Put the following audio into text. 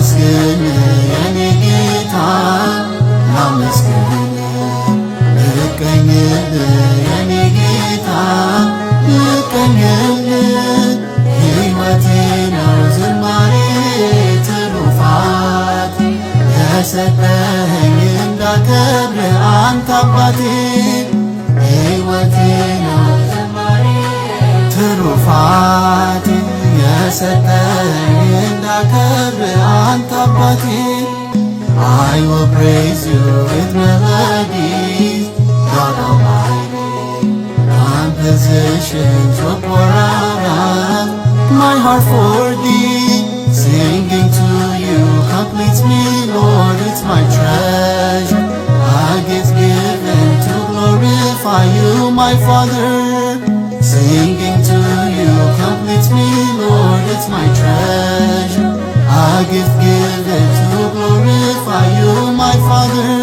ላመስግን የኔ ጌታ ላመስግን ልቀኝል የኔ ጌታ ልቀኝል ሕይወቴ ነው ዝማሬ ትሩፋት የሰጠኸኝ እንዳከብር አንተ አባቴ ሕይወቴ ነው ዝማሬ ትሩፋት የሰጠኸኝ እንዳከብር አንተ አባቴ I will praise you with melodies, God Almighty. Compositions will pour out my heart for thee. Singing to you completes me, Lord, it's my treasure. A gift given to glorify you, my Father. Singing to you completes me, Lord, it's my treasure. A gift given to glorify you, my Father.